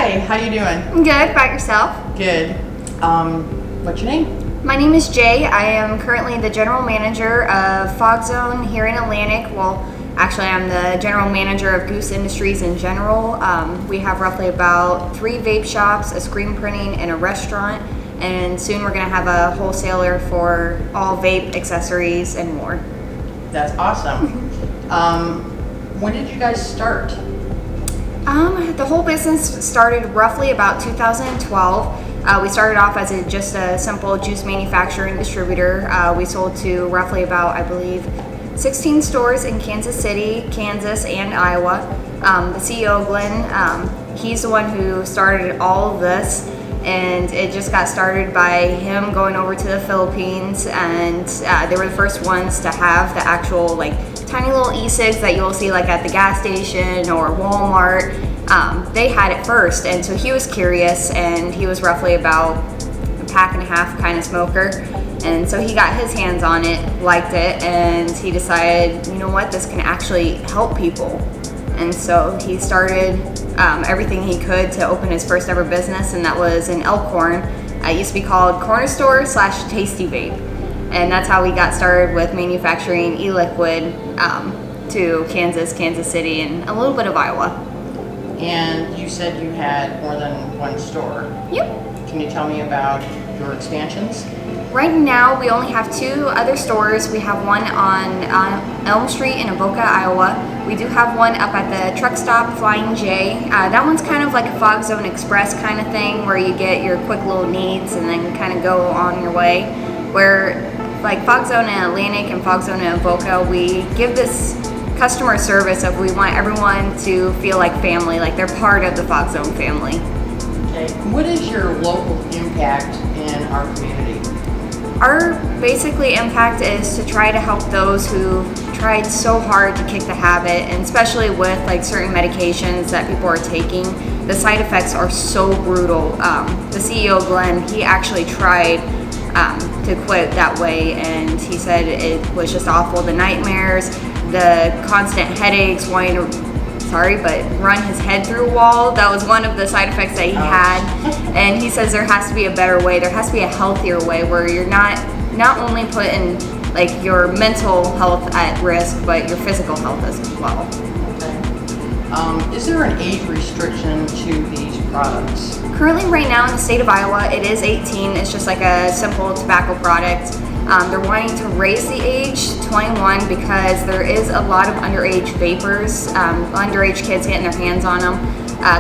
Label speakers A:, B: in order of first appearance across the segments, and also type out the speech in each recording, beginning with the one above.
A: Hi, how you doing?
B: Good, about yourself?
A: Good. What's your name?
B: My name is Jay. I am currently the general manager of Fog Zone here in Atlantic. Well, actually, I'm the general manager of Goose Industries in general. We have roughly about 3 vape shops, a screen printing, and a restaurant. And soon we're going to have a wholesaler for all vape accessories and more.
A: That's awesome. When did you guys start?
B: The whole business started roughly about 2012. We started off as just a simple juice manufacturer and distributor. We sold to roughly about, I believe, 16 stores in Kansas City, Kansas, and Iowa. The CEO, Glenn, he's the one who started all of this, and it just got started by him going over to the Philippines, and they were the first ones to have the actual tiny little e-cigs that you'll see at the gas station or Walmart. They had it first, and so he was curious, and he was roughly about a pack and a half kind of smoker, and so he got his hands on it, liked it, and he decided, you know what, this can actually help people. And so he started everything he could to open his first ever business, and that was in Elkhorn. It used to be called Corner Store / Tasty Vape. And that's how we got started with manufacturing e-liquid to Kansas, Kansas City, and a little bit of Iowa.
A: And you said you had more than one store.
B: Yep.
A: Can you tell me about your expansions?
B: Right now, we only have 2 other stores. We have one on Elm Street in Avoca, Iowa. We do have one up at the truck stop, Flying J. That one's kind of like a Fog Zone Express kind of thing, where you get your quick little needs and then kind of go on your way. Where Fog Zone in Atlantic and Fog Zone in Avoca, we give this customer service of we want everyone to feel like family, like they're part of the Fog Zone family.
A: Okay. What is your local impact in our community?
B: Our basically impact is to try to help those who tried so hard to kick the habit, and especially with certain medications that people are taking, the side effects are so brutal. The CEO, Glenn, he actually tried to quit that way, and he said it was just awful. The nightmares, the constant headaches, wanting to run his head through a wall. That was one of the side effects that he had. And he says there has to be a better way. There has to be a healthier way where you're not only putting your mental health at risk, but your physical health as well.
A: Okay. Is there an age restriction to these products?
B: Currently, right now in the state of Iowa, it is 18. It's just like a simple tobacco product. They're wanting to raise the age to 21 because there is a lot of underage vapors, underage kids getting their hands on them.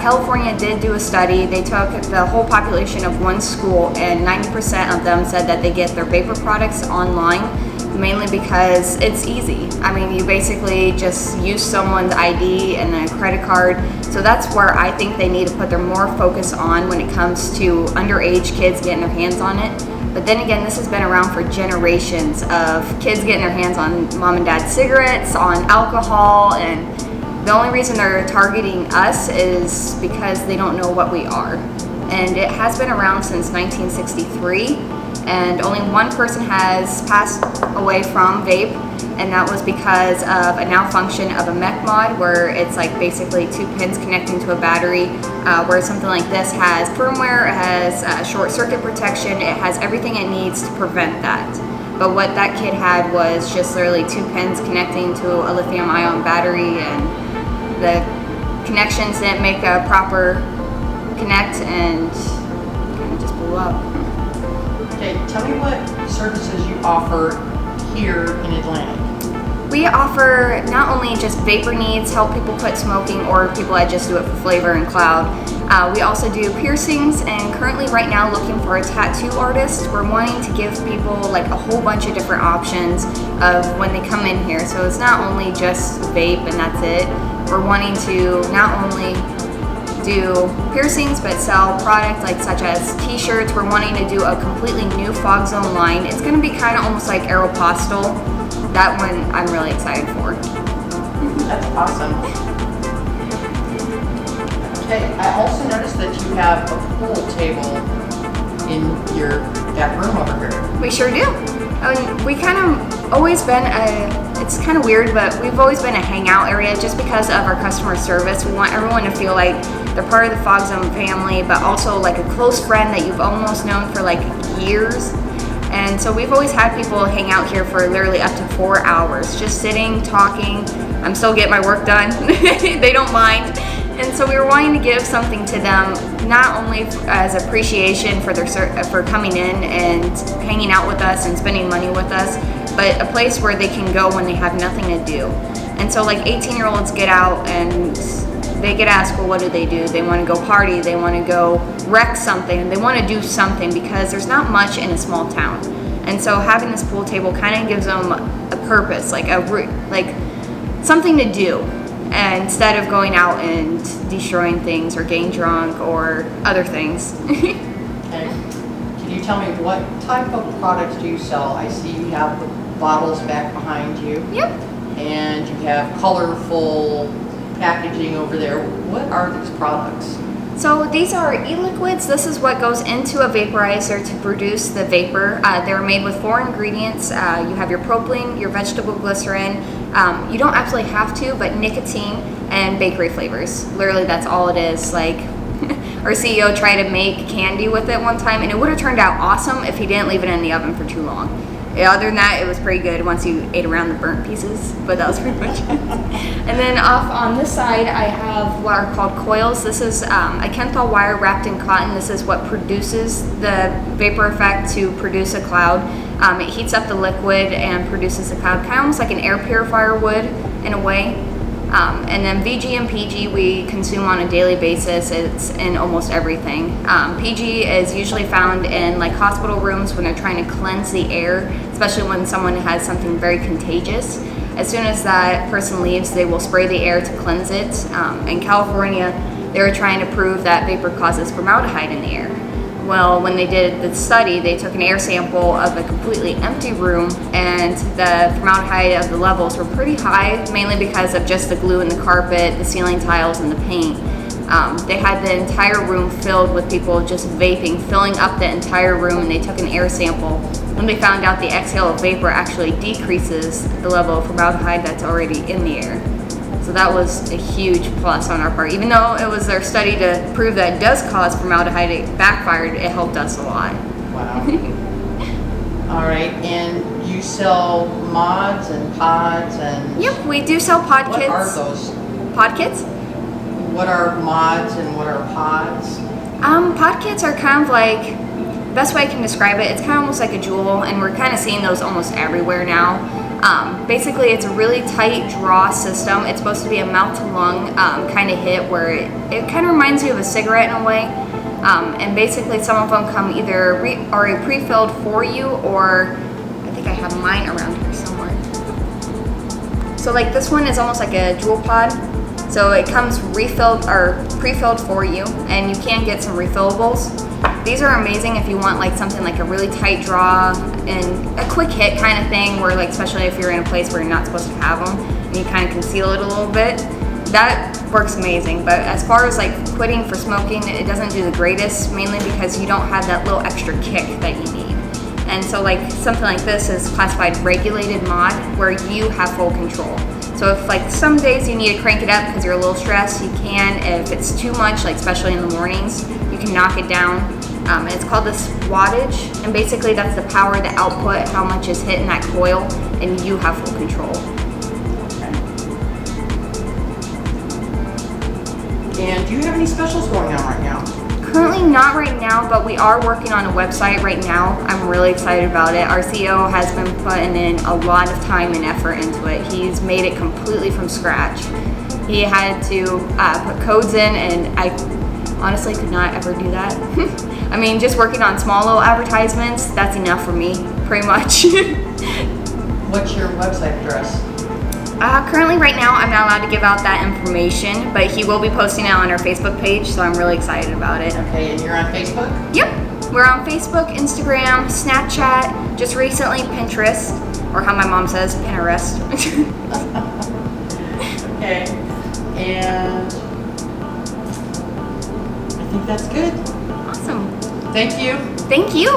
B: California did do a study. They took the whole population of one school, and 90% of them said that they get their vapor products online, mainly because it's easy. I mean, you basically just use someone's ID and a credit card. So that's where I think they need to put their more focus on when it comes to underage kids getting their hands on it. But then again, this has been around for generations of kids getting their hands on mom and dad's cigarettes, on alcohol, and the only reason they're targeting us is because they don't know what we are. And it has been around since 1963, and only one person has passed away from vape, and that was because of a malfunction of a mech mod, where it's basically 2 pins connecting to a battery, where something like this has firmware, it has short circuit protection, it has everything it needs to prevent that. But what that kid had was just literally 2 pins connecting to a lithium ion battery, and the connections didn't make a proper connect, and kind of just blew up.
A: Okay, tell me what services you offer here in Atlantic.
B: We offer not only just vapor needs, help people quit smoking, or people that just do it for flavor and cloud. We also do piercings, and currently right now looking for a tattoo artist. We're wanting to give people a whole bunch of different options of when they come in here. So it's not only just vape and that's it. We're wanting to not only do piercings but sell products such as t-shirts. We're wanting to do a completely new Fog Zone line. It's going to be kind of almost like Aeropostale. That one I'm really excited for.
A: That's awesome. Okay, I also noticed that you have a pool table in that room over here.
B: We sure do. We kind of always been it's kind of weird, but we've always been a hangout area just because of our customer service. We want everyone to feel like They're part of the Fog Zone family, but also like a close friend that you've almost known for like years. And so we've always had people hang out here for literally up to 4 hours, just sitting, talking. I'm still getting my work done. They don't mind. And so we were wanting to give something to them, not only as appreciation for for coming in and hanging out with us and spending money with us, but a place where they can go when they have nothing to do. And so like 18-year-olds get out and they get asked, well, what do? They want to go party, they want to go wreck something, they want to do something because there's not much in a small town. And so having this pool table kind of gives them a purpose, like something to do, instead of going out and destroying things or getting drunk or other things.
A: Okay. Can you tell me what type of products do you sell? I see you have the bottles back behind you.
B: Yep.
A: And you have colorful packaging over there. What are these products?
B: So these are e-liquids. This is what goes into a vaporizer to produce the vapor. They're made with 4 ingredients. You have your propylene, your vegetable glycerin. You don't absolutely have to, but nicotine and bakery flavors. Literally, that's all it is. Like, our CEO tried to make candy with it one time, and it would have turned out awesome if he didn't leave it in the oven for too long. Yeah, other than that, it was pretty good once you ate around the burnt pieces, but that was pretty much it. And then off on this side, I have what are called coils. This is a Kenthal wire wrapped in cotton. This is what produces the vapor effect to produce a cloud. It heats up the liquid and produces a cloud, kind of almost like an air purifier would in a way. And then VG and PG we consume on a daily basis. It's in almost everything. PG is usually found in like hospital rooms when they're trying to cleanse the air, especially when someone has something very contagious. As soon as that person leaves, they will spray the air to cleanse it. In California, they were trying to prove that vapor causes formaldehyde in the air. Well, when they did the study, they took an air sample of a completely empty room, and the formaldehyde of the levels were pretty high, mainly because of just the glue in the carpet, the ceiling tiles, and the paint. They had the entire room filled with people just vaping, filling up the entire room, and they took an air sample. When they found out the exhale of vapor actually decreases the level of formaldehyde that's already in the air. So that was a huge plus on our part. Even though it was their study to prove that it does cause formaldehyde, it backfired, it helped us a lot.
A: Wow. All right, and you sell mods and pods and...
B: Yep, we do sell pod kits.
A: What are those?
B: Pod kits?
A: What are mods and what are pods?
B: Pod kits are kind of like, best way I can describe it, it's kind of almost like a jewel, and we're kind of seeing those almost everywhere now. Basically, it's a really tight draw system. It's supposed to be a mouth-to-lung kind of hit where it kind of reminds you of a cigarette in a way. And basically, some of them come either already pre-filled for you, or I think I have mine around here somewhere. So like this one is almost like a jewel pod. So it comes refilled or pre-filled for you, and you can get some refillables. These are amazing if you want like something like a really tight draw and a quick hit kind of thing, where like especially if you're in a place where you're not supposed to have them and you kind of conceal it a little bit. That works amazing. But as far as like quitting for smoking, it doesn't do the greatest, mainly because you don't have that little extra kick that you need. And so like something like this is classified regulated mod, where you have full control. So if like some days you need to crank it up because you're a little stressed, you can. If it's too much, like especially in the mornings, you can knock it down. And it's called this wattage, and basically that's the power, the output, how much is hit in that coil, and you have full control.
A: Okay. And do you have any specials going on right now?
B: Currently not right now, but we are working on a website right now. I'm really excited about it. Our CEO has been putting in a lot of time and effort into it. He's made it completely from scratch. He had to put codes in, and I honestly could not ever do that. I mean, just working on small little advertisements, that's enough for me, pretty much.
A: What's your website address?
B: Currently, right now, I'm not allowed to give out that information, but he will be posting it on our Facebook page, so I'm really excited about it.
A: Okay, and you're on Facebook?
B: Yep. We're on Facebook, Instagram, Snapchat, just recently Pinterest, or how my mom says, Pinterest.
A: Okay, and I think that's good.
B: Awesome.
A: Thank you.
B: Thank you.